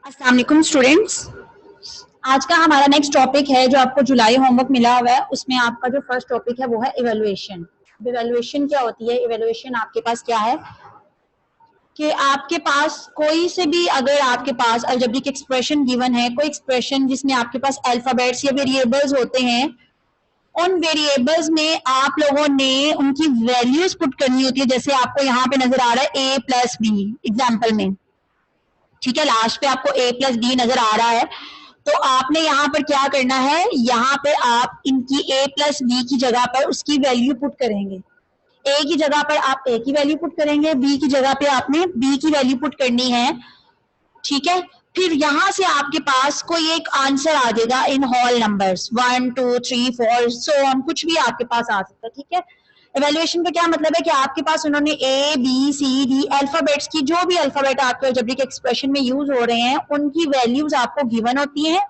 अस्सलाम वालेकुम स्टूडेंट्स। आज का हमारा नेक्स्ट टॉपिक है जो आपको जुलाई होमवर्क मिला हुआ है, उसमें आपका जो फर्स्ट टॉपिक है वो है इवैल्यूएशन। इवैल्यूएशन क्या होती है? इवैल्यूएशन आपके पास क्या है कि आपके पास कोई से भी, अगर आपके पास अलजेब्रिक एक्सप्रेशन गिवन है, कोई एक्सप्रेशन जिसमें आपके पास अल्फाबेट्स या वेरिएबल्स होते हैं, उन वेरिएबल्स में आप लोगों ने उनकी वैल्यूज पुट करनी होती है। जैसे आपको यहाँ पे नजर आ रहा है a+b एग्जाम्पल में, ठीक है, लास्ट पे आपको a+b नजर आ रहा है। तो आपने यहाँ पर क्या करना है, यहाँ पे आप इनकी a+b की जगह पर उसकी वैल्यू पुट करेंगे। a की जगह पर आप a की वैल्यू पुट करेंगे, b की जगह पे आपने b की वैल्यू पुट करनी है, ठीक है। फिर यहां से आपके पास कोई एक आंसर आ जाएगा in whole numbers 1 2 3 4 so on, कुछ भी आपके पास आ सकता है, ठीक है। इवैल्यूएशन का क्या मतलब है कि आपके पास उन्होंने A B C D alphabets की, जो भी अल्फाबेट आपके अलजेब्रिक एक्सप्रेशन में यूज हो रहे हैं, उनकी वैल्यूज आपको गिवन होती हैं।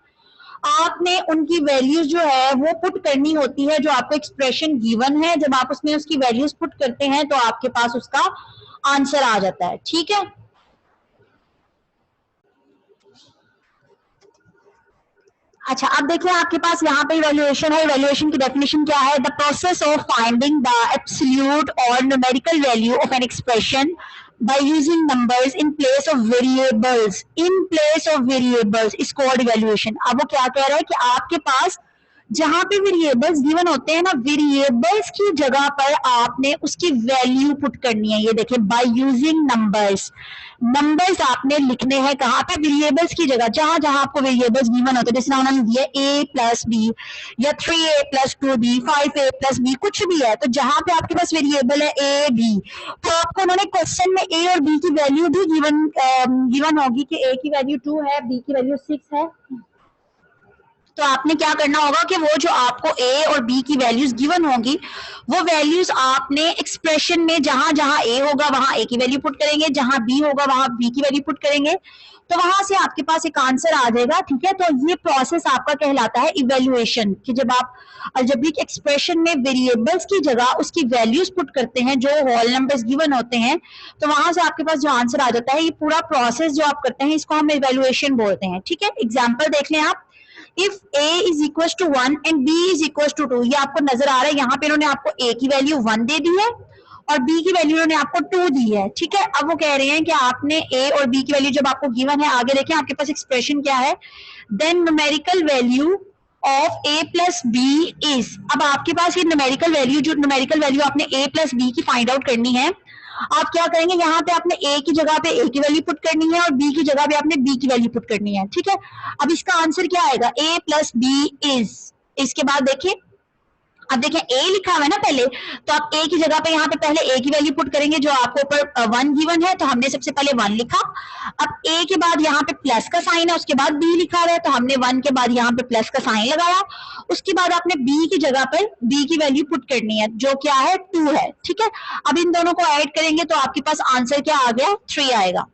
आपने उनकी वैल्यूज जो है वो पुट करनी होती है, जो आपको एक्सप्रेशन गिवन है, जब आप उसमें उसकी वैल्यूज पुट करते हैं तो आपके पास उसका आंसर आ जाता है, ठीक है। अच्छा, अब देखिए आपके पास यहाँ पे इवैल्यूएशन है। इवैल्यूएशन की डेफिनेशन क्या है? The process of finding the absolute और numerical value of an expression by using numbers in place of variables is called evaluation। अब वो क्या कह रहा है कि आपके पास जहां पे वेरिएबल्स गिवन होते हैं ना, वेरिएबल्स की जगह पर आपने उसकी वैल्यू पुट करनी है। ये देखिए, बाय यूजिंग नंबर्स, नंबर्स आपने लिखने हैं कहाँ पे? वेरिएबल्स की जगह, जहां जहां आपको वेरिएबल्स गिवन होते हैं। जैसे उन्होंने दिया a+b या 3a+2b 5a+b, कुछ भी है, तो जहां पे आपके पास वेरिएबल है a b, तो आपको उन्होंने क्वेश्चन में a और b की वैल्यू भी गिवन होगी कि a की वैल्यू 2 है, b की वैल्यू 6 है। तो आपने क्या करना होगा कि वो जो आपको a और b की वैल्यूज गिवन होंगी, वो वैल्यूज आपने एक्सप्रेशन में जहां जहां a होगा वहां a की वैल्यू पुट करेंगे, जहां b होगा वहां b की वैल्यू पुट करेंगे, तो वहां से आपके पास एक आंसर आ जाएगा, ठीक है। तो ये प्रोसेस आपका कहलाता है इवैल्यूएशन, कि जब आप अलजेब्रिक एक्सप्रेशन में वेरिएबल्स की जगह उसकी वैल्यूज पुट करते हैं, जो होल नंबर्स गिवन होते हैं, तो वहां से आपके पास जो आंसर आ जाता है, ये पूरा प्रोसेस जो आप करते हैं इसको हम इवैल्यूएशन बोलते हैं, ठीक है। एग्जाम्पल देख लें आप। If a is equal to 1 and b is equal to 2, ये आपको नजर आ रहा है, यहाँ पे इन्होंने आपको a की वैल्यू 1 दे दी है और b की वैल्यू इन्होंने आपको 2 दी है, ठीक है। अब वो कह रहे हैं कि आपने a और b की वैल्यू जब आपको गिवन है, आगे देखें आपके पास एक्सप्रेशन क्या है, then numerical value of a+b is. अब आपके पास ये न्यूमेरिकल वैल्यू, जो न्यूमेरिकल वैल्यू आपने a+b की फाइंड आउट करनी है, आप क्या करेंगे, यहाँ पे आपने a की जगह पे a की वैल्यू पुट करनी है और b की जगह पे आपने b की वैल्यू पुट करनी है, ठीक है। अब इसका आंसर क्या आएगा? a+b is. इसके बाद देखिए, अब देखिए a लिखा हुआ है ना पहले, तो आप a की जगह पे यहाँ पे पहले a की वैल्यू पुट करेंगे, जो आपको ऊपर 1 गिवन है, तो हमने सबसे पहले 1 लिखा। अब a के बाद यहाँ पे प्लस का साइन है, उसके बाद b लिखा हुआ है, तो हमने 1 के बाद यहाँ पे प्लस का साइन लगाया। उसके बाद आपने b की जगह पर b की वैल्यू पुट करनी है, जो क्या है 2 है, ठीक है। अब इन दोनों को ऐड करेंगे तो आपके पास आंसर क्या आ गया? 3 आएगा।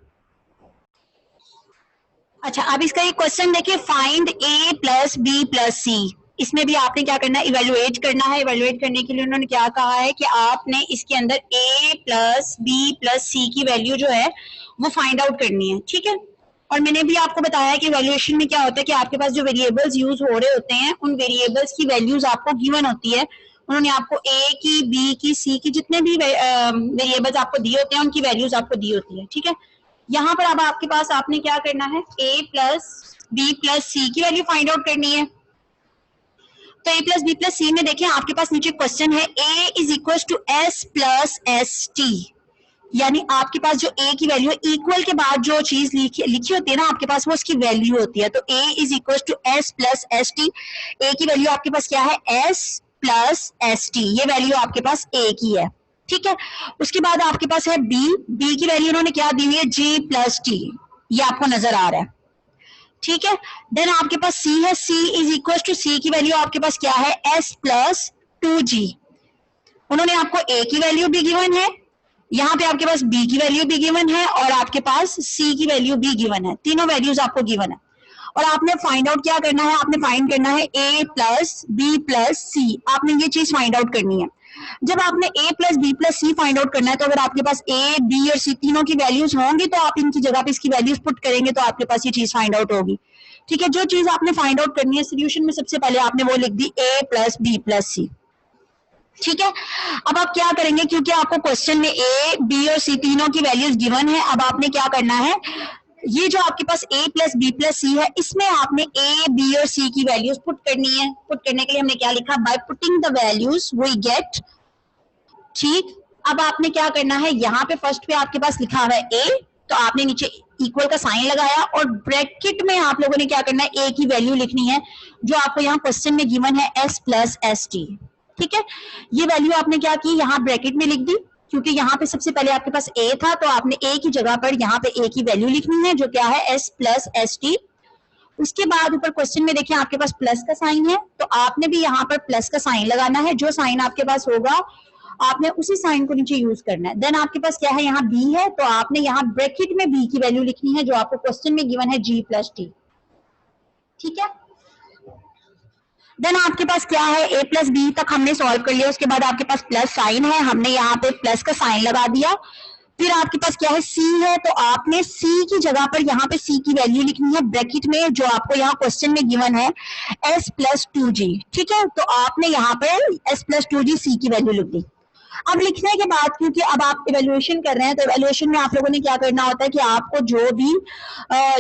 अच्छा, अब इसका एक क्वेश्चन देखिए, फाइंड a+b+c। इसमें भी आपने क्या करना है? इवेल्युएट करना है। इवेल्युएट करने के लिए उन्होंने क्या कहा है कि आपने इसके अंदर a+b+c की वैल्यू जो है वो फाइंड आउट करनी है, ठीक है। और मैंने भी आपको बताया कि इवेल्युएशन में क्या होता है कि आपके पास जो वेरिएबल्स यूज हो रहे होते हैं, उन वेरिएबल्स की वैल्यूज आपको गिवन होती है। उन्होंने आपको a की, b की, c की, जितने भी वेरिएबल्स आपको दिए होते हैं, उनकी वैल्यूज आपको दी होती है, ठीक है। यहाँ पर अब आपके पास आपने क्या करना है, a+b+c की वैल्यू फाइंड आउट करनी है। तो a+b+c में देखें आपके पास नीचे क्वेश्चन है, a is equal to s+st, यानी आपके पास जो a की वैल्यू है, इक्वल के बाद जो चीज लिखी होती है ना आपके पास, वो उसकी वैल्यू होती है। तो a is equal to s+st, a की वैल्यू आपके पास क्या है? s+st, ये वैल्यू आपके पास a की है, ठीक है। उसके बाद आपके पास है b की वैल्यू उन्होंने क्या दी हुई है? g+t, ये आपको नजर आ रहा है, ठीक है। देन आपके पास c है, c is equal to, c की वैल्यू आपके पास क्या है? s+2g। उन्होंने आपको a की वैल्यू भी गिवन है, यहाँ पे आपके पास b की वैल्यू भी गिवन है और आपके पास c की वैल्यू भी गिवन है, तीनों वैल्यूज आपको गिवन है। और आपने फाइंड आउट क्या करना है? आपने फाइंड करना है a+b+c, आपने ये चीज फाइंड आउट करनी है। जब आपने a plus b plus c find out करना है, तो अगर आपके पास a, b और c तीनों की वैल्यूज होंगी तो आप इनकी जगह पे इसकी वैल्यूज पुट करेंगे तो आपके पास ये चीज फाइंड आउट होगी। ठीक है, जो चीज आपने फाइंड आउट करनी है सोल्यूशन में, सबसे पहले आपने वो लिख दी a प्लस बी प्लस सी। ठीक है, अब आप क्या करेंगे, क्योंकि आपको क्वेश्चन में a, b और c तीनों की वैल्यूज गिवन है, अब आपने क्या करना है, ये जो आपके पास a plus b plus c है, इसमें आपने a, b और c की वैल्यूज पुट करनी है। पुट करने के लिए हमने क्या लिखा, by putting the values we get. ठीक, अब आपने क्या करना है, यहाँ पे फर्स्ट पे आपके पास लिखा हुआ है a, तो आपने नीचे इक्वल का साइन लगाया और ब्रैकेट में आप लोगों ने क्या करना है, a की वैल्यू लिखनी है जो आपको यहाँ क्वेश्चन में गिवन है s प्लस एस टी। ठीक है, ये वैल्यू आपने क्या की, यहाँ ब्रैकेट में लिख दी, क्योंकि यहाँ पे सबसे पहले आपके पास a था, तो आपने a की जगह पर यहाँ पे a की वैल्यू लिखनी है जो क्या है s प्लस एस टी। उसके बाद ऊपर क्वेश्चन में देखिए आपके पास प्लस का साइन है, तो आपने भी यहाँ पर प्लस का साइन लगाना है, जो साइन आपके पास होगा आपने उसी साइन को नीचे यूज करना है। देन आपके पास क्या है, यहाँ b है, तो आपने यहाँ ब्रैकेट में b की वैल्यू लिखनी है जो आपको क्वेश्चन में गिवन है g प्लस टी। ठीक है, देन आपके पास क्या है, a प्लस बी तक हमने सॉल्व कर लिया, उसके बाद आपके पास प्लस साइन है, हमने यहाँ पे प्लस का साइन लगा दिया। फिर आपके पास क्या है, c है, तो आपने c की जगह पर यहाँ पे c की वैल्यू लिखनी है ब्रैकेट में जो आपको यहाँ क्वेश्चन में गिवन है s प्लस टू जी। ठीक है, तो आपने यहाँ पे s प्लस टू जी c की वैल्यू लिख दी। अब लिखने के बाद, क्योंकि अब आप इवेल्युएशन कर रहे हैं, तो इवेल्युएशन में आप लोगों ने क्या करना होता है कि आपको जो भी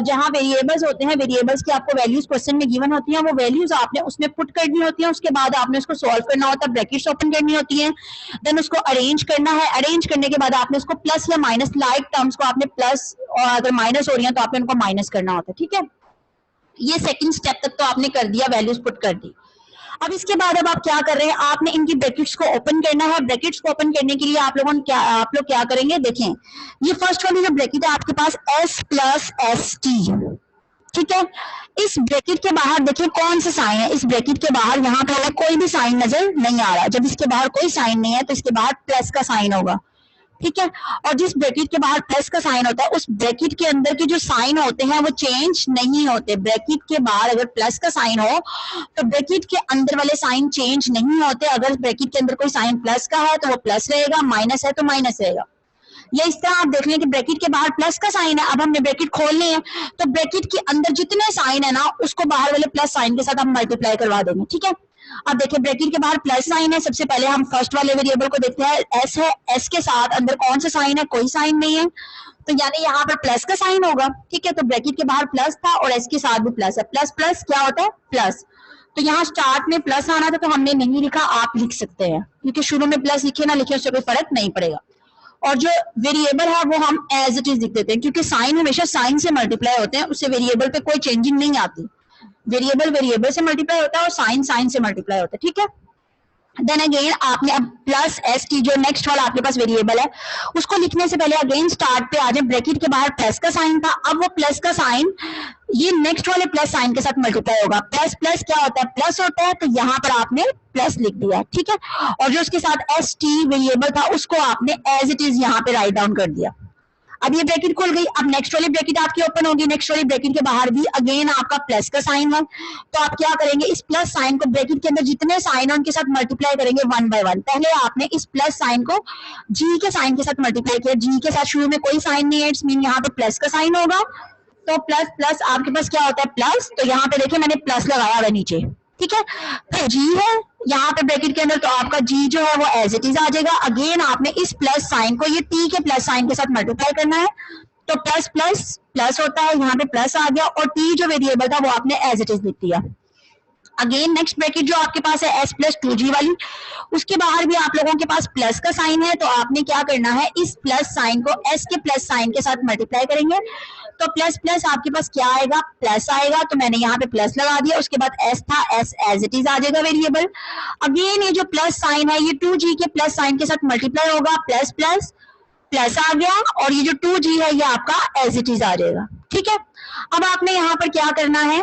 जहां वेरिएबल्स होते हैं, वेरिएबल्स की आपको वैल्यूज क्वेश्चन में गिवन होती हैं, वो वैल्यूज आपने उसमें पुट करनी होती हैं। उसके बाद आपने उसको सॉल्व करना होता है, ब्रैकेट्स ओपन करनी होती हैं, देन उसको अरेंज करना है। अरेंज करने के बाद आपने उसको प्लस या माइनस, लाइक टर्म्स को आपने प्लस, और अगर माइनस हो रही है तो आपने उनको माइनस करना होता है। ठीक है, ये सेकंड स्टेप तक तो आपने कर दिया, वैल्यूज पुट कर दी। अब इसके बाद अब आप क्या कर रहे हैं, आपने इनकी ब्रैकेट्स को ओपन करना है। ब्रैकेट्स को ओपन करने के लिए आप लोग क्या करेंगे, देखें ये फर्स्ट वाली जो ब्रैकेट है आपके पास s प्लस एस टी। ठीक है, इस ब्रैकेट के बाहर देखिए कौन सा साइन है, इस ब्रैकेट के बाहर यहाँ पे हमें कोई भी साइन नजर नहीं आ रहा। जब इसके बाहर कोई साइन नहीं है तो इसके बाहर प्लस का साइन होगा। ठीक है, और जिस ब्रैकेट के बाहर प्लस का साइन होता है, उस ब्रैकेट के अंदर के जो साइन होते हैं वो चेंज नहीं होते। ब्रैकेट के बाहर अगर प्लस का साइन हो तो ब्रैकेट के अंदर वाले साइन चेंज नहीं होते। अगर ब्रैकेट के अंदर कोई साइन प्लस का है तो वो प्लस रहेगा, माइनस है तो माइनस रहेगा। या इस तरह आप देख लें कि ब्रैकेट के बाहर प्लस का साइन है, अब हमने ब्रैकेट खोलनी है, तो ब्रैकेट के अंदर जितने साइन है ना, उसको बाहर वाले प्लस साइन के साथ हम मल्टीप्लाई करवा देंगे। ठीक है, अब देखिए ब्रैकेट के बाहर प्लस साइन है, सबसे पहले हम फर्स्ट वाले वेरिएबल को देखते हैं, s है, s के साथ अंदर कौन सा साइन है, कोई साइन नहीं है, तो यानी यहाँ पर प्लस का साइन होगा। ठीक है, तो ब्रैकेट के बाहर प्लस था और s के साथ भी प्लस है, प्लस प्लस क्या होता है, प्लस। तो यहाँ स्टार्ट में प्लस आना था तो हमने नहीं लिखा, आप लिख सकते हैं, क्योंकि शुरू में प्लस लिखे ना लिखे उससे कोई फर्क नहीं पड़ेगा। और जो वेरिएबल है वो हम एज इट इज लिख देते हैं, क्योंकि साइन हमेशा साइन से मल्टीप्लाई होते हैं, उससे वेरिएबल पे कोई चेंजिंग नहीं आती। वेरिएबल वेरिएबल से मल्टीप्लाई होता है और साइन साइन से मल्टीप्लाई होता है। ठीक है, देन अगेन आपने अब प्लस एस टी जो नेक्स्ट वाला आपके पास वेरिएबल है उसको लिखने से पहले अगेन स्टार्ट पे आ जाए। ब्रैकेट के बाहर प्लस का साइन था, अब वो प्लस का साइन ये नेक्स्ट वाले प्लस साइन के साथ मल्टीप्लाई होगा। प्लस प्लस क्या होता है, प्लस होता है, तो यहाँ पर आपने प्लस लिख दिया। ठीक है, और जो उसके साथ एस टी वेरिएबल था उसको आपने एज इट इज यहाँ पे राइट डाउन कर दिया। अब ये ब्रैकेट खुल गई, अब नेक्स्ट वाली ब्रैकेट आपकी ओपन होगी। नेक्स्ट वाली ब्रैकेट के बाहर भी अगेन आपका प्लस का साइन है, तो आप क्या करेंगे, इस प्लस साइन को ब्रैकेट के अंदर जितने साइन है उनके साथ मल्टीप्लाई करेंगे वन बाय वन। पहले आपने इस प्लस साइन को जी के साइन के साथ मल्टीप्लाई किया, जी के साथ शुरू में कोई साइन नहीं है, इट्स मीन यहाँ पे प्लस का साइन होगा, तो प्लस प्लस आपके पास क्या होता है, प्लस। तो यहाँ पे देखिए मैंने प्लस लगाया हुआ नीचे। ठीक है, तो जी है यहाँ पे ब्रैकेट के अंदर, तो आपका जी जो है वो एज इट इज आ जाएगा। अगेन आपने इस प्लस साइन को ये टी के प्लस साइन के साथ मल्टीप्लाई करना है, तो प्लस प्लस प्लस होता है, यहाँ पे प्लस आ गया, और टी जो वेरिएबल था वो आपने एज इट इज लिख दिया। अगेन नेक्स्ट ब्रैकेट जो आपके पास है s प्लस टू जी वाली, उसके बाहर भी आप लोगों के पास प्लस का साइन है, तो आपने क्या करना है, इस प्लस साइन को s के प्लस साइन के साथ मल्टीप्लाई करेंगे, तो प्लस प्लस आपके पास क्या आएगा, प्लस आएगा, तो मैंने यहाँ पे प्लस लगा दिया। उसके बाद s था, s एज इट इज आ जाएगा वेरिएबल। अगेन ये जो प्लस साइन है ये 2g के प्लस साइन के साथ मल्टीप्लाई होगा, प्लस प्लस प्लस आ गया, और ये जो 2g है ये आपका एज इट इज आ जाएगा। ठीक है, अब आपने यहाँ पर क्या करना है,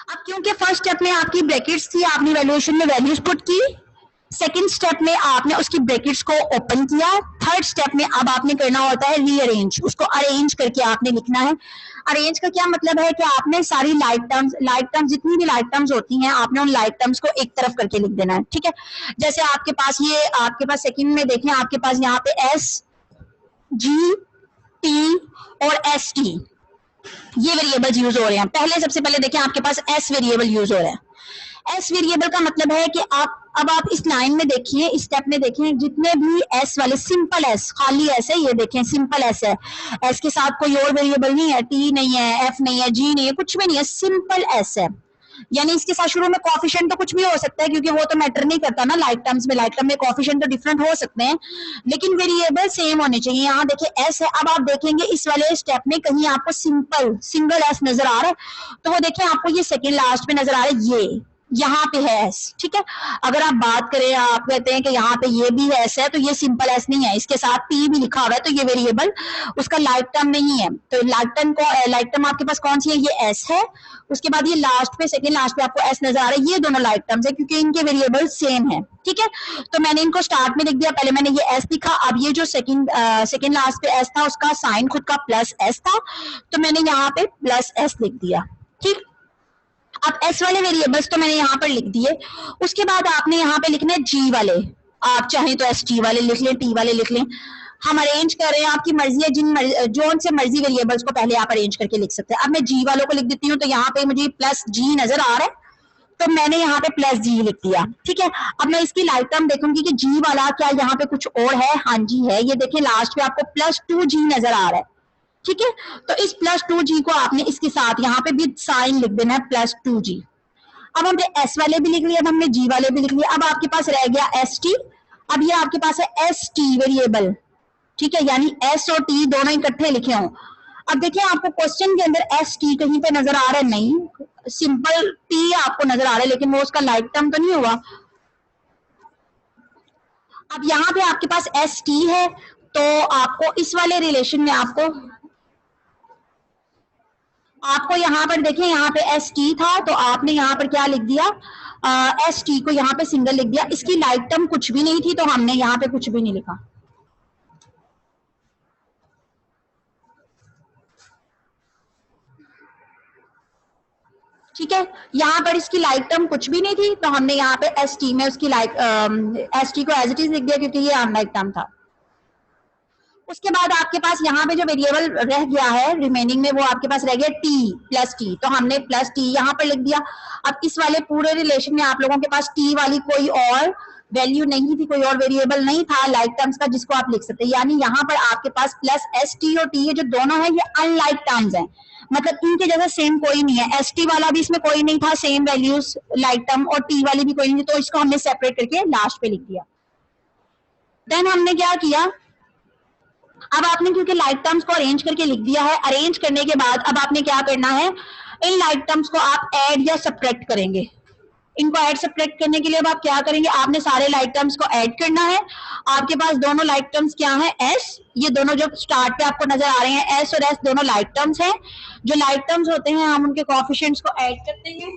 अब क्योंकि फर्स्ट स्टेप में आपकी ब्रैकेट्स थी, आपने वैल्यूएशन में वैल्यूज पुट की, सेकेंड स्टेप में आपने उसकी ब्रैकेट्स को ओपन किया। थर्ड स्टेप में अब आपने करना होता है रीअरेंज, उसको अरेंज करके आपने लिखना है। अरेंज का क्या मतलब है कि आपने सारी लाइक टर्म्स जितनी भी लाइक टर्म्स होती हैं आपने उन लाइक टर्म्स को एक तरफ करके लिख देना है, ठीक है। जैसे आपके पास सेकंड में देखें, आपके पास यहाँ पे एस, जी, टी और एस टी ये वेरिएबल्स यूज हो रहे हैं। पहले सबसे पहले देखें आपके पास एस वेरिएबल यूज हो रहा है। एस वेरिएबल का मतलब है कि आप इस लाइन में देखिए, इस स्टेप में देखें, जितने भी एस वाले सिंपल एस, खाली एस है, ये देखें सिंपल एस है, एस के साथ कोई और वेरिएबल नहीं है, टी नहीं है, एफ नहीं है, जी नहीं है, कुछ भी नहीं है, सिंपल एस है। यानी इसके साथ शुरू में कॉफिशिएंट तो कुछ भी हो सकता है क्योंकि वो तो मैटर नहीं करता ना लाइक टर्म्स में। लाइक टर्म में कॉफिशिएंट तो डिफरेंट हो सकते हैं लेकिन वेरिएबल सेम होने चाहिए। यहाँ देखिए एस है, अब आप देखेंगे इस वाले स्टेप में कहीं आपको सिंगल एस नजर आ रहा है तो वो देखिए आपको ये सेकेंड लास्ट में नजर आ रहा है, ये यहाँ पे है एस, ठीक है। अगर आप बात करें, आप कहते हैं कि यहाँ पे ये भी एस है तो ये सिंपल एस नहीं है, इसके साथ टी भी लिखा हुआ है तो ये वेरिएबल उसका लाइक टर्म नहीं है। तो लाइक टर्म आपके पास कौन सी है, ये एस है। उसके बाद ये लास्ट पे, सेकंड लास्ट पे आपको एस नजर आ रहा है, ये दोनों लाइक टर्म्स है क्योंकि इनके वेरिएबल सेम है, ठीक है। तो मैंने इनको स्टार्ट में लिख दिया, पहले मैंने ये एस लिखा, अब ये जो सेकंड लास्ट पे एस था उसका साइन खुद का प्लस एस था तो मैंने यहाँ पे प्लस एस लिख दिया, ठीक। अब एस वाले वेरिएबल्स तो मैंने यहाँ पर लिख दिए। उसके बाद आपने यहाँ पे लिखना है जी वाले, आप चाहें तो एस टी वाले लिख लें, टी वाले लिख लें, हम अरेंज कर रहे हैं, आपकी मर्जी है, जो से मर्जी वेरिएबल्स को पहले आप अरेंज करके लिख सकते हैं। अब मैं जी वालों को लिख देती हूँ तो यहाँ पे मुझे प्लस जी नजर आ रहा है तो मैंने यहाँ पे प्लस जी लिख दिया, ठीक है। अब मैं इसकी लाइक टर्म देखूंगी कि जी वाला क्या यहाँ पे कुछ और है, हाँ जी है, ये देखिए लास्ट पे आपको प्लस 2g नजर आ रहा है, ठीक है। तो इस प्लस 2g को आपने इसके साथ यहाँ पे भी साइन लिख देना है प्लस 2g। अब हमने एस वाले भी लिख लिए, अब हमने जी वाले भी लिख लिए, अब आपके पास रह गया एस टी। अब ये आपके पास है एस टी वेरिएबल, ठीक है, यानी एस और टी दोनों इकट्ठे लिखे हों। अब देखिए आपको क्वेश्चन के अंदर एस टी कहीं पे नजर आ रहा है, नहीं, सिंपल टी आपको नजर आ रहा है लेकिन वो उसका लाइक टर्म तो नहीं हुआ। अब यहाँ पे आपके पास एस टी है तो आपको इस वाले रिलेशन में आपको यहाँ पर देखिए, यहाँ पे एस टी था तो आपने यहाँ पर क्या लिख दिया, एस टी को यहाँ पे सिंगल लिख दिया। इसकी लाइक टर्म कुछ भी नहीं थी तो हमने यहाँ पे कुछ भी नहीं लिखा, ठीक है। यहाँ पर इसकी लाइक टर्म कुछ भी नहीं थी तो हमने यहाँ पे एस टी में उसकी एस टी को एज इट इज लिख दिया क्योंकि ये अनलाइक टर्म था। उसके बाद आपके पास यहाँ पे जो वेरिएबल रह गया है रिमेनिंग में वो आपके पास रह गया टी प्लस टी, तो हमने प्लस टी यहाँ पर लिख दिया। अब इस वाले पूरे रिलेशन में आप लोगों के पास टी वाली कोई और वैल्यू नहीं थी, कोई और वेरिएबल नहीं था लाइक टर्म्स का जिसको आप लिख सकते हैं, यानी यहाँ पर आपके पास प्लस एस टी और टी जो दोनों है ये अनलाइक टर्म्स हैं, मतलब इनके जैसा सेम कोई नहीं है। एस टी वाला भी इसमें कोई नहीं था सेम वैल्यूज लाइक टर्म, और टी वाली भी कोई नहीं, तो इसको हमने सेपरेट करके लास्ट पे लिख दिया। देन हमने क्या किया, अब आपने क्योंकि लाइक टर्म्स को अरेंज करके लिख दिया है, अरेंज करने के बाद अब आपने क्या करना है, इन लाइक टर्म्स को आप ऐड या सब्ट्रैक्ट करेंगे। इनको ऐड सब्ट्रैक्ट करने के लिए अब आप क्या करेंगे, आपने सारे लाइक टर्म्स को ऐड करना है। आपके पास दोनों लाइक टर्म्स क्या है, एस, ये दोनों जो स्टार्ट पे आपको नजर आ रहे हैं एस और एस दोनों लाइक टर्म्स हैं। जो लाइक टर्म्स होते हैं हम उनके कोएफिशिएंट्स को ऐड करते हैं,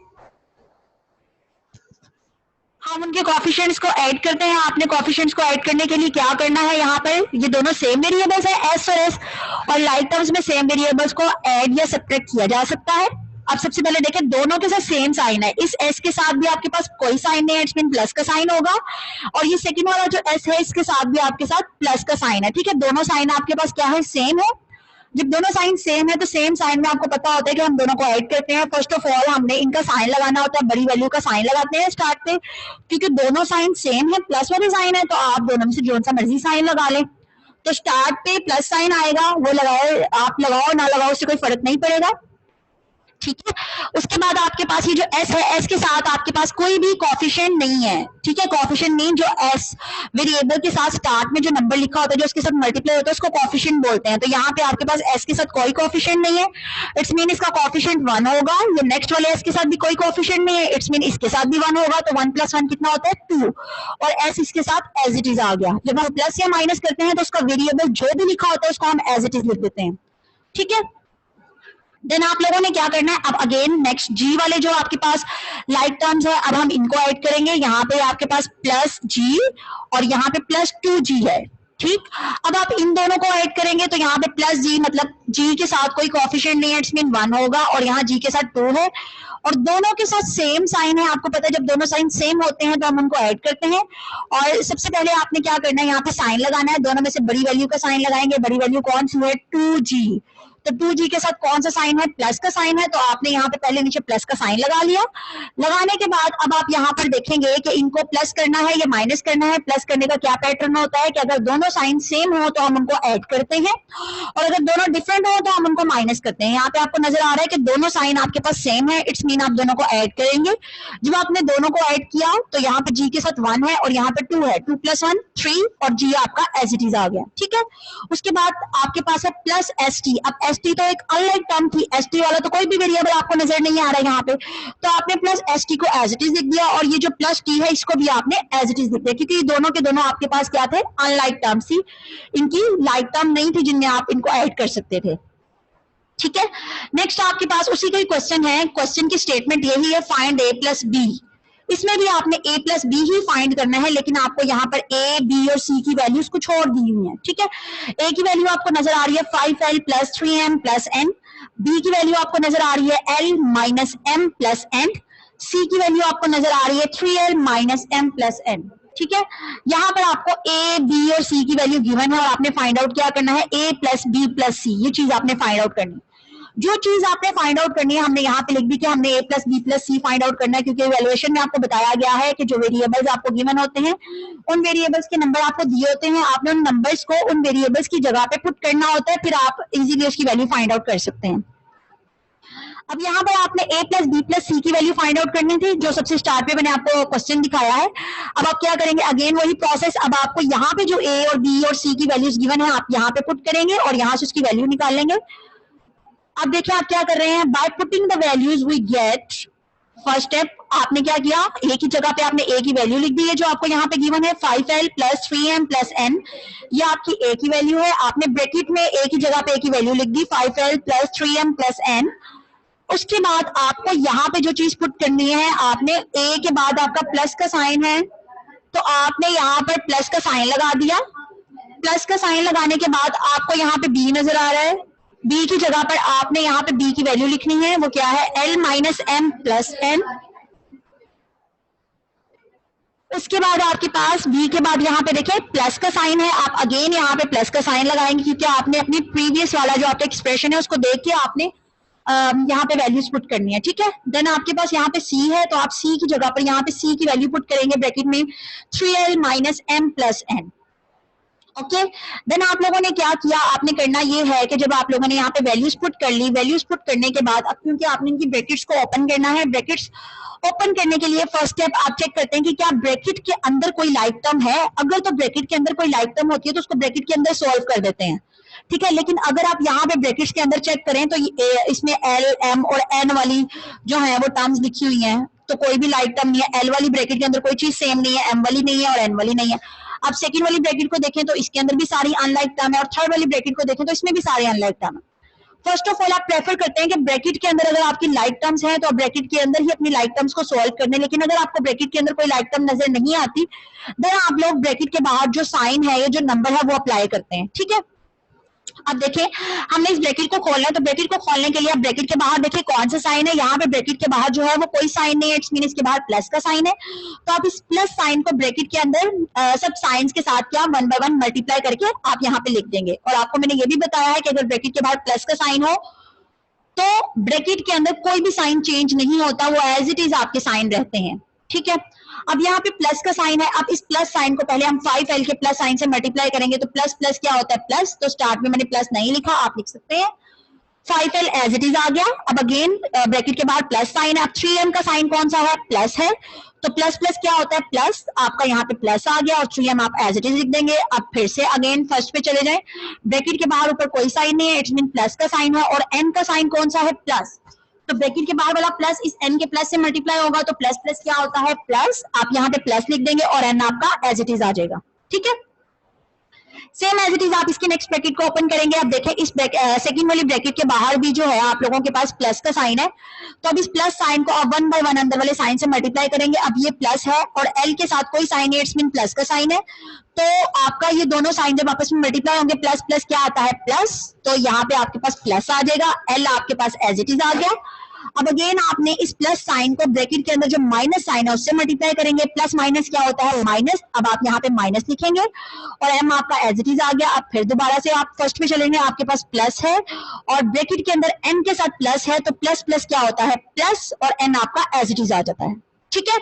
हम उनके कोएफिशिएंट्स को ऐड करते हैं। आपने कोएफिशिएंट्स को ऐड करने के लिए क्या करना है, यहाँ पर ये दोनों सेम वेरिएबल्स हैं एस और एस, और लाइक टर्म्स में सेम वेरिएबल्स को ऐड या सब्ट्रैक्ट किया जा सकता है। अब सबसे पहले देखें दोनों के साथ सेम साइन है, इस एस के साथ भी आपके पास कोई साइन नहीं है, इट्स मीन प्लस का साइन होगा, और ये सेकंड वाला जो एस है इसके साथ भी आपके साथ प्लस का साइन है, ठीक है। दोनों साइन आपके पास क्या है, सेम है। जब दोनों साइन सेम है तो सेम साइन में आपको पता होता है कि हम दोनों को ऐड करते हैं। फर्स्ट ऑफ ऑल हमने इनका साइन लगाना होता है, बड़ी वैल्यू का साइन लगाते हैं स्टार्ट पे, क्योंकि दोनों साइन सेम है, प्लस वाले साइन है, तो आप दोनों में से जो सा मर्जी साइन लगा लें। तो स्टार्ट पे प्लस साइन आएगा, वो लगाओ, आप लगाओ ना लगाओ उससे कोई फर्क नहीं पड़ेगा, ठीक है। उसके बाद आपके पास ये जो एस है, एस के साथ आपके पास कोई भी कोएफिशिएंट नहीं है, ठीक है। कोएफिशिएंट नहीं, जो एस वेरिएबल के साथ स्टार्ट में जो नंबर लिखा होता है जो उसके साथ मल्टीप्लाई होता है उसको कोएफिशिएंट बोलते हैं। तो यहाँ पे आपके पास एस के साथ कोई कोएफिशिएंट नहीं है, इट्स मीन इसका कोएफिशिएंट 1 होगा। ये नेक्स्ट वाले एस के साथ भी कोई कोएफिशिएंट नहीं है, इट्स मीन इसके साथ भी 1 होगा, तो 1 + 1 कितना होता है 2, और एस इसके साथ एज इट इज आ गया। जब हम प्लस या माइनस करते हैं तो उसका वेरिएबल जो भी लिखा होता है उसको हम एज इट इज लिख देते हैं, ठीक है। देन आप लोगों ने क्या करना है, अब अगेन नेक्स्ट जी वाले जो आपके पास लाइक टर्म्स है, अब हम इनको ऐड करेंगे। यहाँ पे आपके पास प्लस जी और यहाँ पे प्लस 2g है, ठीक। अब आप इन दोनों को ऐड करेंगे तो यहाँ पे प्लस जी मतलब जी के साथ कोई कोएफिशिएंट नहीं है, इट्स मीन 1 होगा, और यहाँ जी के साथ 2 है, और दोनों के साथ सेम साइन है। आपको पता है जब दोनों साइन सेम होते हैं तो हम उनको ऐड करते हैं। और सबसे पहले आपने क्या करना है, यहाँ पे साइन लगाना है, दोनों में से बड़ी वैल्यू का साइन लगाएंगे। बड़ी वैल्यू कौन सी है, 2g, तो 2g के साथ कौन सा साइन है, प्लस का साइन है, तो आपने यहाँ पे पहले नीचे प्लस का साइन लगा लिया। लगाने के बाद अब आप यहाँ पर देखेंगे कि इनको प्लस करना है या माइनस करना है। प्लस करने का क्या पैटर्न होता है कि अगर दोनों साइन सेम हो तो हम उनको ऐड करते हैं, और अगर दोनों डिफरेंट हो तो हम उनको माइनस करते हैं। यहाँ पे आपको नजर आ रहा है कि दोनों साइन आपके पास सेम है, इट्स मीन आप दोनों को ऐड करेंगे। जब आपने दोनों को ऐड किया तो यहाँ पे जी के साथ 1 है और यहाँ पे 2 है, 2 + 1 3, और जी आपका एज इट इज आ गया, ठीक है। उसके बाद आपके पास है प्लस एस टी। अब एस टी तो एक अलग टर्म थी, एस टी वाला तो कोई भी वेरिएबल आपको नजर नहीं आ रहा है यहाँ पे, तो आपने प्लस एस टी को एज इट इज लिख दिया, और ये जो प्लस टी है इसको भी आपने एज इट इज लिख दिया, क्योंकि दोनों के दोनों आपके पास क्या थे, अनलाइक टर्म्स थी, इनकी लाइक टर्म नहीं थी जिनमें आप इनको ऐड कर सकते थे, ठीक है। नेक्स्ट आपके पास उसी का ही क्वेश्चन है। क्वेश्चन की स्टेटमेंट यही है, फाइंड a + b। इसमें भी आपने a + b ही फाइंड करना है, लेकिन आपको यहाँ पर a, b और c की वैल्यूज को छोड़ दी हुई है, ठीक है। a की वैल्यू आपको नजर आ रही है 5l + 3m + n, b की वैल्यू आपको नजर आ रही है l - m + n, c की वैल्यू आपको नजर आ रही है 3l - m + n, ठीक है। यहाँ पर आपको a, b और c की वैल्यू गिवन है और आपने फाइंड आउट क्या करना है, a + b + c, ये चीज आपने फाइंड आउट करनी है। जो चीज आपने फाइंड आउट करनी है हमने यहाँ पे लिख दी कि हमने a + b + c find out करना है, क्योंकि इवैल्यूएशन में आपको बताया गया है कि जो वेरिएबल्स आपको गिवन होते हैं उन वेरिएबल्स के नंबर आपको दिए होते हैं, आपने उन नंबर्स को उन वेरिएबल्स की जगह पे पुट करना होता है, फिर आप इजीली उसकी वैल्यू फाइंड आउट कर सकते हैं। अब यहाँ पर आपने a + b + c की वैल्यू फाइंड आउट करनी थी, जो सबसे स्टार्ट पे मैंने आपको क्वेश्चन दिखाया है। अब आप क्या करेंगे, अगेन वही प्रोसेस। अब आपको यहाँ पे जो a और b और c की वैल्यूज गिवन है आप यहाँ पे पुट करेंगे और यहाँ से उसकी वैल्यू निकाल लेंगे। अब देखिए आप क्या कर रहे हैं, by putting the values we get, first step आपने क्या किया, a की जगह पे आपने a की वैल्यू लिख दी है जो आपको यहाँ पे गिवन है 5l + 3m + n, ये आपकी a की वैल्यू है। आपने ब्रैकेट में a की जगह पे a की वैल्यू लिख दी 5l + 3m + n। उसके बाद आपको यहाँ पे जो चीज पुट करनी है, आपने a के बाद आपका प्लस का साइन है तो आपने यहाँ पर प्लस का साइन लगा दिया। प्लस का साइन लगाने के बाद आपको यहाँ पे b नजर आ रहा है, b की जगह पर आपने यहाँ पे b की वैल्यू लिखनी है, वो क्या है, l - m + n। उसके बाद आपके पास b के बाद यहाँ पे देखिए प्लस का साइन है, आप अगेन यहाँ पे प्लस का साइन लगाएंगे, क्योंकि आपने अपनी प्रीवियस वाला जो आपका एक्सप्रेशन है उसको देख के आपने यहाँ पे वैल्यूज पुट करनी है, ठीक है। देन आपके पास यहाँ पे c है तो आप c की जगह पर यहाँ पे c की वैल्यू पुट करेंगे ब्रैकेट में 3l - m + n, okay. Then आप लोगों ने क्या किया, आपने करना ये है कि जब आप लोगों ने यहाँ पे वैल्यूज पुट कर ली, वैल्यूज पुट करने के बाद अब क्योंकि आपने इनकी ब्रैकेट्स को ओपन करना है, ब्रैकेट्स ओपन करने के लिए फर्स्ट स्टेप आप चेक करते हैं कि क्या ब्रैकेट के अंदर कोई लाइक टर्म है। अगर तो ब्रैकेट के अंदर कोई लाइक टर्म होती है तो उसको ब्रैकेट के अंदर सॉल्व कर देते हैं, ठीक है। लेकिन अगर आप यहाँ पे ब्रैकेट्स के अंदर चेक करें तो इसमें l, m और n वाली जो है वो टर्म्स लिखी हुई हैं, तो कोई भी लाइक टर्म नहीं है। l वाली ब्रैकेट के अंदर कोई चीज सेम नहीं है, m वाली नहीं है और n वाली नहीं है। आप सेकंड वाली ब्रैकेट को देखें तो इसके अंदर भी सारी अनलाइक टर्म है, और थर्ड वाली ब्रैकेट को देखें तो इसमें भी सारे अनलाइक टर्म है। फर्स्ट ऑफ ऑल आप प्रेफर करते हैं कि ब्रैकेट के अंदर अगर आपकी लाइक टर्म्स हैं तो आप ब्रैकेट के अंदर ही अपनी लाइक टर्म्स को सॉल्व करने, लेकिन अगर आपको ब्रैकेट के अंदर कोई लाइक टर्म नजर नहीं आती देन आप लोग ब्रैकेट के बाहर जो साइन है या जो नंबर है वो अप्लाई करते हैं, ठीक है। अब देखिए हमने इस ब्रैकेट को खोलना है, तो ब्रैकेट को खोलने के लिए आप ब्रैकेट के बाहर देखिए कौन सा साइन है, यहाँ पे ब्रैकेट के बाहर जो है वो कोई साइन नहीं है, इट्स मीन इसके बाहर प्लस का साइन है। तो आप इस प्लस साइन को ब्रैकेट के अंदर सब साइंस के साथ क्या 1 by 1 मल्टीप्लाई करके आप यहाँ पे लिख देंगे। और आपको मैंने ये भी बताया है कि अगर ब्रैकेट के बाहर प्लस का साइन हो तो ब्रैकेट के अंदर कोई भी साइन चेंज नहीं होता, वो एज इट इज आपके साइन रहते हैं, ठीक है। अब यहाँ पे प्लस का साइन है, अब इस प्लस साइन को पहले हम 5l के प्लस साइन से मल्टीप्लाई करेंगे तो प्लस प्लस क्या होता है प्लस, तो स्टार्ट में मैंने प्लस नहीं लिखा, आप लिख सकते हैं 5l एज इट इज आ गया। अब अगेन ब्रैकेट के बाद प्लस साइन है, अब 3m का साइन कौन सा है, प्लस है, तो प्लस प्लस क्या होता है प्लस, आपका यहाँ पे प्लस आ गया और 3m आप एज इट इज लिख देंगे। अब फिर से अगेन फर्स्ट पे चले जाएं, ब्रैकेट के बाहर ऊपर कोई साइन नहीं है, इट्स मीन प्लस का साइन है, और n का साइन कौन सा है प्लस, तो ब्रैकेट के बाहर वाला प्लस इस n के प्लस से मल्टीप्लाई होगा तो प्लस प्लस क्या होता है प्लस, आप यहाँ पे प्लस लिख देंगे और n आपका एज इट इज आ जाएगा, ठीक है। सेम एज इट इज आप इसके नेक्स्ट ब्रैकेट को ओपन करेंगे। अब देखें इस सेकंड वाली ब्रैकेट के बाहर भी जो है आप लोगों के पास प्लस का साइन है, तो अब इस प्लस साइन को आप 1 बाय 1 अंदर वाले साइन से मल्टीप्लाई करेंगे। अब ये प्लस है और एल के साथ कोई साइन है, इट्स मीन प्लस का साइन है, तो आपका ये दोनों साइन जब आपस में मल्टीप्लाई होंगे प्लस प्लस क्या आता है प्लस, तो यहाँ पे आपके पास प्लस आ जाएगा, एल आपके पास एज इट इज आ गया। अब अगेन आपने इस प्लस साइन को ब्रैकेट के अंदर जो माइनस साइन है उससे मल्टीप्लाई करेंगे, प्लस माइनस क्या होता है माइनस, अब आप यहाँ पे माइनस लिखेंगे और एम आपका एज इट इज आ गया। अब फिर दोबारा से आप फर्स्ट में चलेंगे, आपके पास प्लस है और ब्रैकेट के अंदर एम के साथ प्लस है, तो प्लस प्लस क्या होता है प्लस और एन आपका एज इट इज आ जाता है, ठीक है।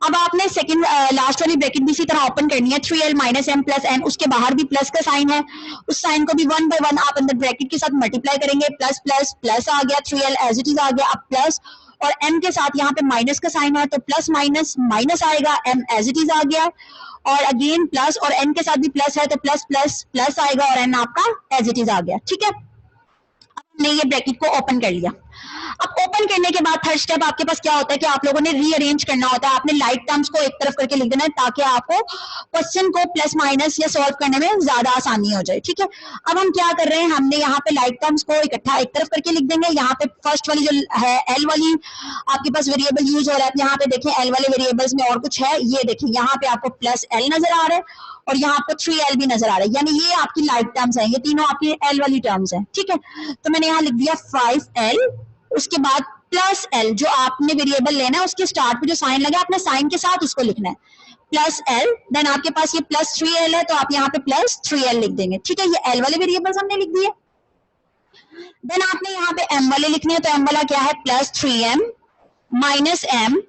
अब आपने सेकंड लास्ट वाली ब्रैकेट भी इसी तरह ओपन करनी है, 3l minus M plus N, उसके बाहर भी प्लस का साइन है, उस साइन को भी 1 बाय 1 आप अंदर ब्रैकेट के साथ मल्टीप्लाई करेंगे, प्लस प्लस प्लस आ गया, 3l एज इट इज आ गया। अब प्लस और m के साथ यहाँ पे माइनस का साइन है, तो प्लस माइनस माइनस आएगा, m एज इट इज आ गया, और अगेन प्लस और n के साथ भी प्लस है, तो प्लस प्लस प्लस आएगा और n आपका एज इट इज आ गया, ठीक है। हमने ये ब्रैकेट को ओपन कर लिया। अब ओपन करने के बाद थर्ड स्टेप आपके पास क्या होता है कि आप लोगों ने रीअरेंज करना होता है, आपने लाइक टर्म्स को एक तरफ करके लिख देना है ताकि आपको क्वेश्चन को प्लस माइनस या सॉल्व करने में ज्यादा आसानी हो जाए, ठीक है। अब हम क्या कर रहे हैं, हमने यहाँ पे लाइक टर्म्स को इकट्ठा एक तरफ करके लिख देंगे। यहाँ पे फर्स्ट वाली जो है एल वाली आपके पास वेरिएबल यूज हो रहा है, यहाँ पे देखें एल वाले वेरिएबल्स में और कुछ है, ये देखें यहाँ पे आपको प्लस एल नजर आ रहा है और यहाँ आपको 3l भी नजर आ रहा है, यानी ये आपकी लाइक टर्म्स है, ये तीनों आपकी एल वाली टर्म्स है, ठीक है। तो मैंने यहाँ लिख दिया 5l, उसके बाद प्लस एल, जो आपने वेरिएबल लेना है उसके स्टार्ट पे जो साइन लगा आपने साइन के साथ उसको लिखना है, प्लस एल, देन आपके पास ये प्लस 3l है तो आप यहाँ पे प्लस 3l लिख देंगे, ठीक है। ये एल वाले वेरिएबल्स हमने लिख दिए। देन आपने यहाँ पे एम वाले लिखने हैं, तो एम वाला क्या है plus 3m minus m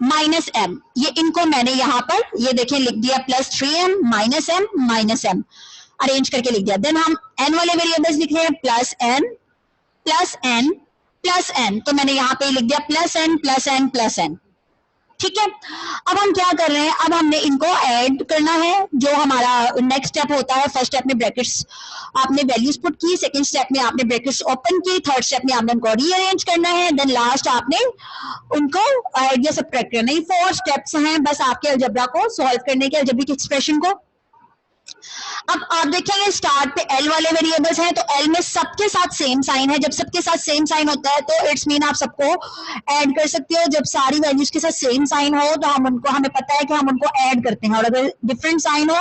minus m, ये इनको मैंने यहाँ पर ये देखें लिख दिया plus 3m minus M arrange करके लिख दिया। देन हम एन वाले वेरिएबल्स लिख रहे हैं plus n plus n plus n, तो मैंने यहाँ पे लिख दिया plus n plus n plus n, ठीक है। अब हम क्या कर रहे हैं, अब हमने इनको ऐड करना है, जो हमारा नेक्स्ट स्टेप होता है। फर्स्ट स्टेप में ब्रैकेट्स आपने वैल्यूज पुट की, सेकंड स्टेप में आपने ब्रैकेट्स ओपन की, थर्ड स्टेप में आपने उनको रीअरेंज करना है, देन लास्ट आपने उनको ऐड या सबट्रैक्ट करना है। 4 स्टेप्स हैं बस आपके अलजेब्रा को सॉल्व करने के, अलजेब्रिक एक्सप्रेशन को। अब आप देखेंगे स्टार्ट पे एल वाले वेरिएबल्स हैं, तो एल में सबके साथ सेम साइन है, जब सबके साथ सेम साइन होता है तो इट्स मीन आप सबको ऐड कर सकते हो। जब सारी वैल्यूज के साथ सेम साइन हो तो हमें पता है कि हम उनको ऐड करते हैं, और अगर डिफरेंट साइन हो,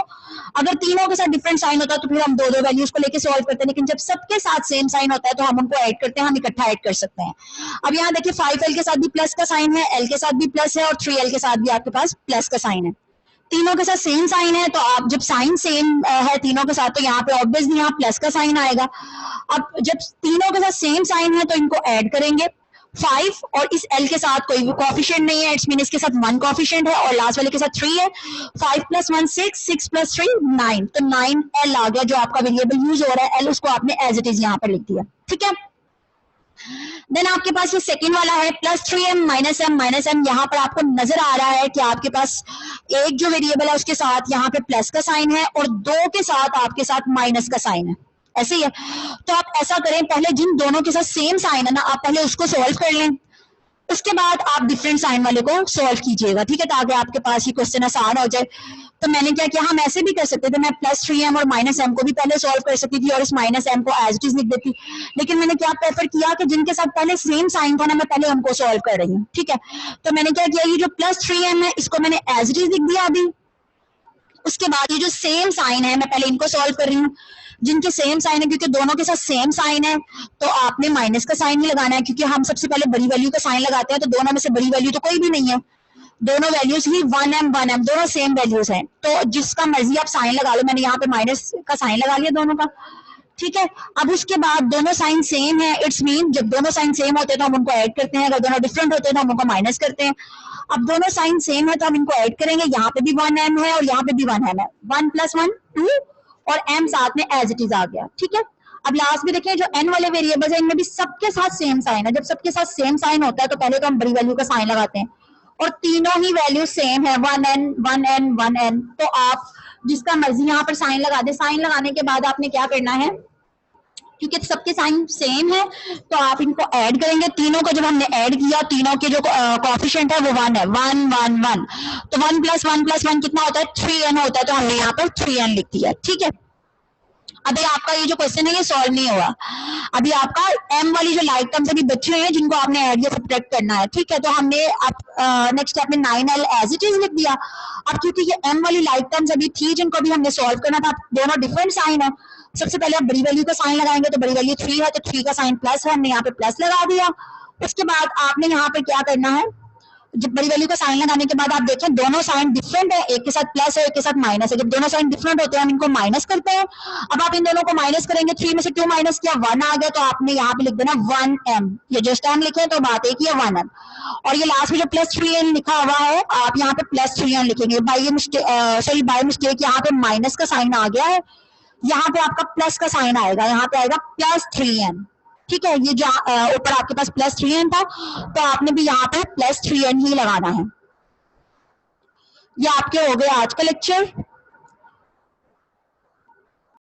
अगर तीनों के साथ डिफरेंट साइन होता है तो फिर हम दो वैल्यूज को लेकर सॉल्व करते हैं, लेकिन जब सबके साथ सेम साइन होता है तो हम उनको ऐड करते हैं, हम इकट्ठा ऐड कर सकते हैं। अब यहाँ देखिए 5l के साथ भी प्लस का साइन है, एल के साथ भी प्लस है और 3l के साथ भी आपके पास प्लस का साइन है, तीनों के साथ सेम साइन है, तो आप जब साइन सेम है तीनों के साथ तो यहाँ पे ऑब्वियसली यहाँ प्लस का साइन आएगा। अब जब तीनों के साथ सेम साइन है तो इनको ऐड करेंगे 5 और इस l के साथ कोई भी कोएफिशिएंट नहीं है, इट्स मीन इसके साथ 1 कोएफिशिएंट है और लास्ट वाले के साथ 3 है। 5 + 1 6, 6 + 3 9, तो 9l आ गया जो आपका वेरिएबल यूज हो रहा है, l उसको आपने एज इट इज यहाँ पर लिख दिया, ठीक है। देन आपके पास ये सेकंड वाला है प्लस 3m माइनस एम, यहाँ पर आपको नजर आ रहा है कि आपके पास एक जो वेरिएबल है उसके साथ यहाँ पे प्लस का साइन है और 2 के साथ आपके साथ माइनस का साइन है, ऐसे ही है। तो आप ऐसा करें, पहले जिन दोनों के साथ सेम साइन है ना आप पहले उसको सॉल्व कर लें, उसके बाद आप डिफरेंट साइन वाले को सॉल्व कीजिएगा, ठीक है, ताकि आपके पास ये क्वेश्चन आसान हो जाए। तो मैंने क्या किया, हम ऐसे भी कर सकते थे, मैं प्लस 3m और माइनस एम को भी पहले सॉल्व कर सकती थी और इस माइनस एम को एज इट इज लिख देती, लेकिन मैंने क्या प्रेफर किया कि जिनके साथ पहले सेम साइन था ना मैं पहले उनको सॉल्व कर रही हूँ, ठीक है। तो मैंने क्या किया, ये जो प्लस 3m है इसको मैंने एज इट इज लिख दिया अभी, उसके बाद ये जो सेम साइन है मैं पहले इनको सॉल्व कर रही हूँ। जिनके सेम साइन है, क्योंकि दोनों के साथ सेम साइन है तो आपने माइनस का साइन नहीं लगाना है, क्योंकि हम सबसे पहले बड़ी वैल्यू का साइन लगाते हैं, तो दोनों में से बड़ी वैल्यू तो कोई भी नहीं है, दोनों वैल्यूज ही 1m दोनों सेम वैल्यूज हैं, तो जिसका मर्जी आप साइन लगा लो। मैंने यहाँ पे माइनस का साइन लगा लिया दोनों का, ठीक है। अब उसके बाद दोनों साइन सेम है, इट्स मीन जब दोनों साइन सेम होते हैं तो हम उनको ऐड करते हैं, अगर दोनों डिफरेंट होते हैं तो हम उनको माइनस करते हैं। अब दोनों साइन सेम है तो हम इनको ऐड करेंगे, यहाँ पे भी 1m है और यहाँ पे भी 1m है, 1 + 1 2 और m साथ में एज इट इज आ गया, ठीक है। अब लास्ट में देखिए जो n वाले वेरिएबल्स हैं इनमें भी सबके साथ सेम साइन है, जब सबके साथ सेम साइन होता है तो पहले तो हम बड़ी वैल्यू का साइन लगाते हैं और तीनों ही वैल्यू सेम है, 1n, तो आप जिसका मर्जी यहाँ पर साइन लगा दे। साइन लगाने के बाद आपने क्या करना है, क्योंकि सबके साइन सेम है तो आप इनको ऐड करेंगे, तीनों को जब हमने ऐड किया तीनों के जो कोएफिशिएंट है वो 1 है, 1 1 1, तो 1 + 1 + 1 कितना होता है 3n होता है, तो हमने यहाँ पर 3n लिख दिया, ठीक है। अभी आपका ये जो क्वेश्चन है ये सॉल्व नहीं हुआ। अभी आपका m वाली जो लाइक टर्म्स अभी बचे हुए हैं जिनको आपने ऐड या सब्ट्रैक्ट करना है, ठीक है। तो हमने नेक्स्ट स्टेप में 9l एज इट इज लिख दिया। अब क्योंकि ये m वाली लाइक टर्म्स अभी थी जिनको अभी हमने सॉल्व करना था, दोनों डिफरेंट साइन है। सबसे पहले आप बड़ी वैल्यू का साइन लगाएंगे, तो बड़ी वैल्यू 3 है, तो 3 का साइन प्लस है, हमने यहाँ पे प्लस लगा दिया। उसके बाद आपने यहाँ पे क्या करना है, जब बड़ी वैल्यू का साइन लगाने के बाद आप देखें दोनों साइन डिफरेंट है, एक के साथ प्लस है, एक के साथ माइनस है। जब दोनों साइन डिफरेंट होते हैं हम इनको माइनस करते हैं। अब आप इन दोनों को माइनस करेंगे, 3 में से 2 माइनस किया, 1 आ गया, तो आपने यहाँ पे लिख देना 1m। ये जस्ट m लिखे तो बात एक ही है 1m। और ये लास्ट में जो प्लस 3n लिखा हुआ है, आप यहाँ पे प्लस 3n लिखेंगे। बाय मिस्टेक यहाँ पे माइनस का साइन आ गया है, यहाँ पे आपका प्लस का साइन आएगा, यहाँ पे आएगा प्लस 3n, ठीक है। ये जो ऊपर आपके पास प्लस 3n था, तो आपने भी यहाँ पे प्लस 3n ही लगाना है। ये आपके हो गए आज का लेक्चर।